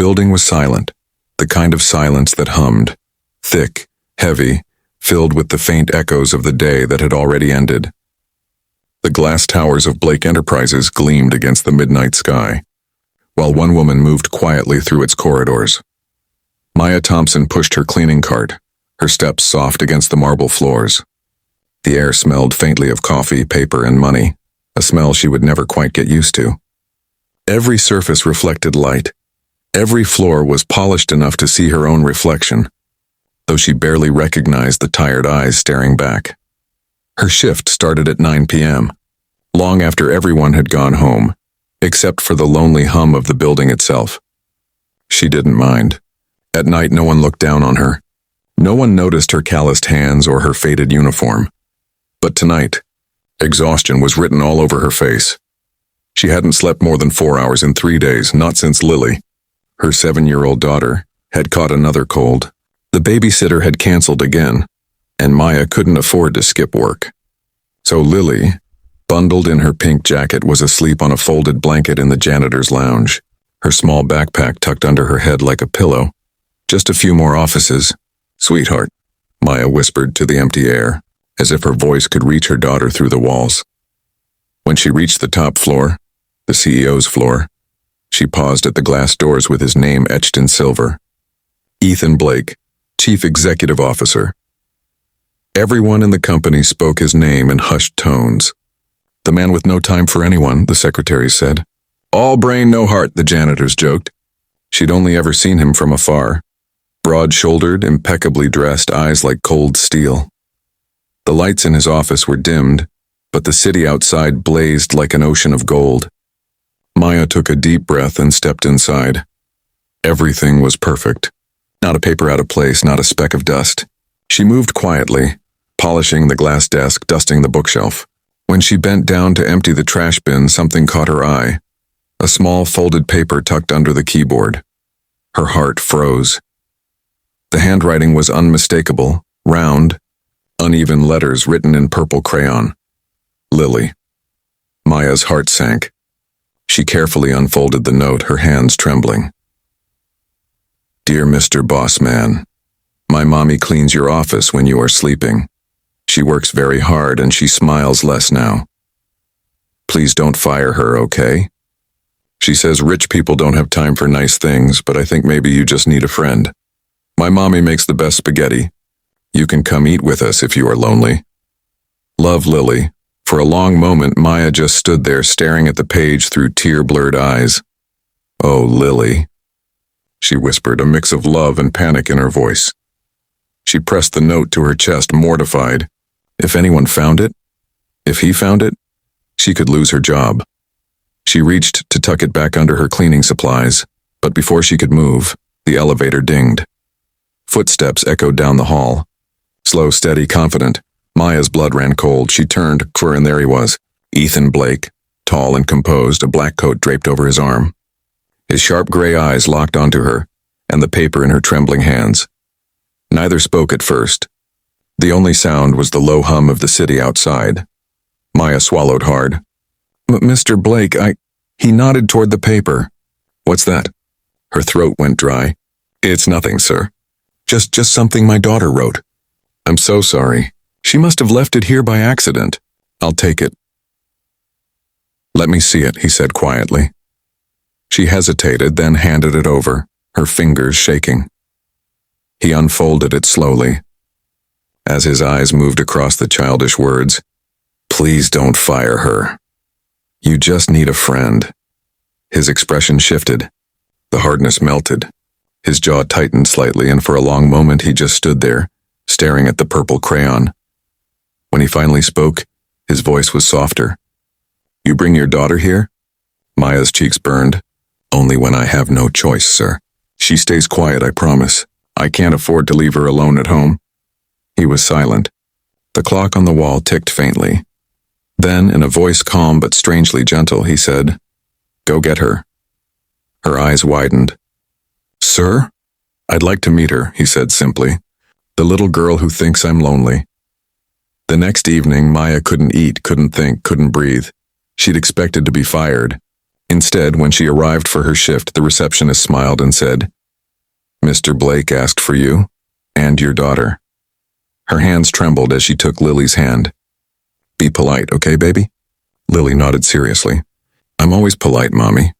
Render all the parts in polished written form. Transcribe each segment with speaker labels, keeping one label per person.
Speaker 1: building was silent, the kind of silence that hummed, thick, heavy, filled with the faint echoes of the day that had already ended. The glass towers of Blake Enterprises gleamed against the midnight sky, while one woman moved quietly through its corridors. Maya Thompson pushed her cleaning cart, her steps soft against the marble floors. The air smelled faintly of coffee, paper, and money, a smell she would never quite get used to. Every surface reflected light. Every floor was polished enough to see her own reflection, though she barely recognized the tired eyes staring back. Her shift started at 9 p.m., long after everyone had gone home, except for the lonely hum of the building itself. She didn't mind. At night, no one looked down on her. No one noticed her calloused hands or her faded uniform. But tonight, exhaustion was written all over her face. She hadn't slept more than 4 hours in 3 days, not since Lily, her 7-year-old daughter, had caught another cold. The babysitter had canceled again, and Maya couldn't afford to skip work. So Lily, bundled in her pink jacket, was asleep on a folded blanket in the janitor's lounge, her small backpack tucked under her head like a pillow. Just a few more offices. Sweetheart, Maya whispered to the empty air, as if her voice could reach her daughter through the walls. When she reached the top floor, the CEO's floor, she paused at the glass doors with his name etched in silver. Ethan Blake, Chief Executive Officer. Everyone in the company spoke his name in hushed tones. The man with no time for anyone, the secretary said. All brain, no heart, the janitors joked. She'd only ever seen him from afar. Broad-shouldered, impeccably dressed, eyes like cold steel. The lights in his office were dimmed, but the city outside blazed like an ocean of gold. Maya took a deep breath and stepped inside. Everything was perfect. Not a paper out of place, not a speck of dust. She moved quietly, polishing the glass desk, dusting the bookshelf. When she bent down to empty the trash bin, something caught her eye. A small folded paper tucked under the keyboard. Her heart froze. The handwriting was unmistakable, round, uneven letters written in purple crayon. Lily. Maya's heart sank. She carefully unfolded the note, her hands trembling. Dear Mr. Bossman, my mommy cleans your office when you are sleeping. She works very hard and she smiles less now. Please don't fire her, okay? She says rich people don't have time for nice things, but I think maybe you just need a friend. My mommy makes the best spaghetti. You can come eat with us if you are lonely. Love, Lily. For a long moment, Maya just stood there staring at the page through tear-blurred eyes. Oh, Lily, she whispered, a mix of love and panic in her voice. She pressed the note to her chest, mortified. If anyone found it, if he found it, she could lose her job. She reached to tuck it back under her cleaning supplies, but before she could move, the elevator dinged. Footsteps echoed down the hall. Slow, steady, confident. Maya's blood ran cold. She turned, and there he was, Ethan Blake, tall and composed, a black coat draped over his arm. His sharp gray eyes locked onto her, and the paper in her trembling hands. Neither spoke at first. The only sound was the low hum of the city outside. Maya swallowed hard. Mr. Blake, He nodded toward the paper. What's that? Her throat went dry. It's nothing, sir. Just something my daughter wrote. I'm so sorry. She must have left it here by accident. I'll take it. Let me see it, he said quietly. She hesitated, then handed it over, her fingers shaking. He unfolded it slowly. As his eyes moved across the childish words, Please don't fire her. You just need a friend. His expression shifted. The hardness melted. His jaw tightened slightly, and for a long moment he just stood there, staring at the purple crayon. When he finally spoke, his voice was softer. You bring your daughter here? Maya's cheeks burned. Only when I have no choice, sir. She stays quiet, I promise. I can't afford to leave her alone at home. He was silent. The clock on the wall ticked faintly. Then, in a voice calm but strangely gentle, he said, Go get her. Her eyes widened. Sir? I'd like to meet her, he said simply. The little girl who thinks I'm lonely. The next evening, Maya couldn't eat, couldn't think, couldn't breathe. She'd expected to be fired. Instead, when she arrived for her shift, the receptionist smiled and said, "Mr. Blake asked for you and your daughter." Her hands trembled as she took Lily's hand. "Be polite, okay, baby?" Lily nodded seriously. "I'm always polite, Mommy."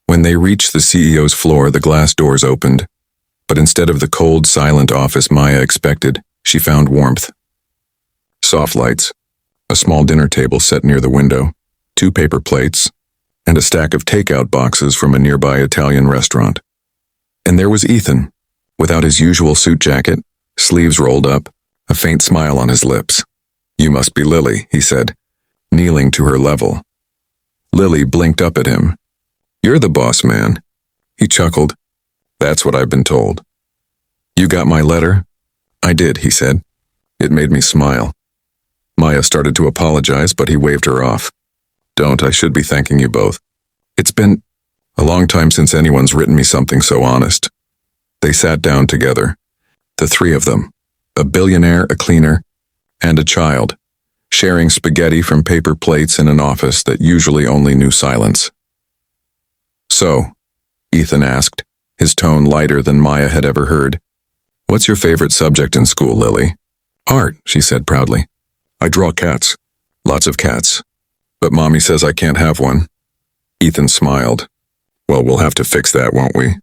Speaker 1: When they reached the CEO's floor, the glass doors opened. But instead of the cold, silent office Maya expected, she found warmth. Soft lights, a small dinner table set near the window, 2 paper plates, and a stack of takeout boxes from a nearby Italian restaurant. And there was Ethan, without his usual suit jacket, sleeves rolled up, a faint smile on his lips. "You must be Lily," he said, kneeling to her level. Lily blinked up at him. "You're the boss man." He chuckled. "That's what I've been told." "You got my letter?" "I did," he said. It made me smile. Maya started to apologize, but he waved her off. "Don't, I should be thanking you both. It's been a long time since anyone's written me something so honest." They sat down together, the 3 of them, a billionaire, a cleaner, and a child, sharing spaghetti from paper plates in an office that usually only knew silence. "So," Ethan asked, his tone lighter than Maya had ever heard, "what's your favorite subject in school, Lily?" "Art," she said proudly. "I draw cats. Lots of cats. But Mommy says I can't have one." Ethan smiled. "Well, we'll have to fix that, won't we?"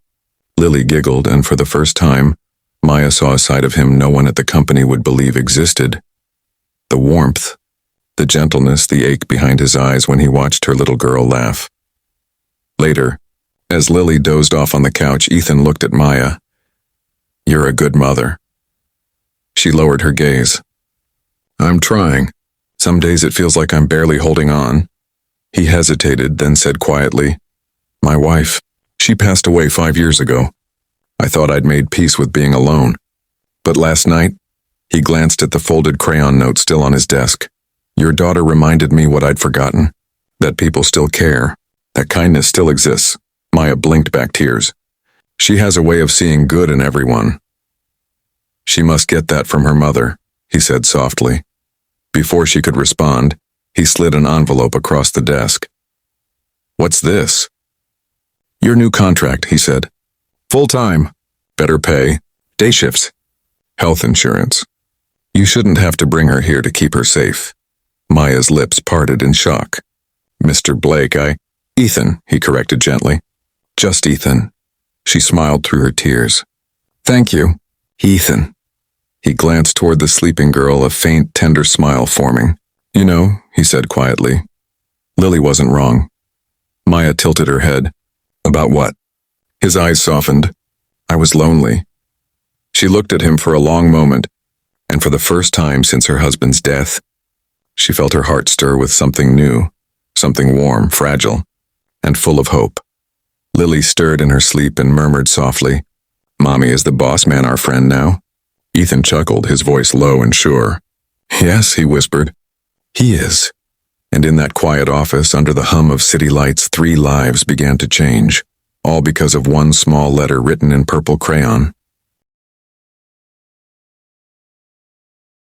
Speaker 1: Lily giggled, and for the first time, Maya saw a side of him no one at the company would believe existed. The warmth, the gentleness, the ache behind his eyes when he watched her little girl laugh. Later, as Lily dozed off on the couch, Ethan looked at Maya. "You're a good mother." She lowered her gaze. "I'm trying. Some days it feels like I'm barely holding on." He hesitated, then said quietly, "My wife, she passed away 5 years ago. I thought I'd made peace with being alone. But last night," he glanced at the folded crayon note still on his desk, "your daughter reminded me what I'd forgotten, that people still care, that kindness still exists." Maya blinked back tears. "She has a way of seeing good in everyone." "She must get that from her mother," he said softly. Before she could respond, he slid an envelope across the desk. "What's this?" "Your new contract," he said. "Full-time, better pay, day shifts, health insurance. You shouldn't have to bring her here to keep her safe." Maya's lips parted in shock. "Mr. Blake, Ethan," he corrected gently. "Just Ethan." She smiled through her tears. "Thank you, Ethan." He glanced toward the sleeping girl, a faint, tender smile forming. "You know," he said quietly, "Lily wasn't wrong." Maya tilted her head. "About what?" His eyes softened. "I was lonely." She looked at him for a long moment, and for the first time since her husband's death, she felt her heart stir with something new, something warm, fragile, and full of hope. Lily stirred in her sleep and murmured softly, "Mommy, is the boss man our friend now?" Ethan chuckled, his voice low and sure. "Yes," he whispered. "He is." And in that quiet office, under the hum of city lights, 3 lives began to change, all because of one small letter written in purple crayon.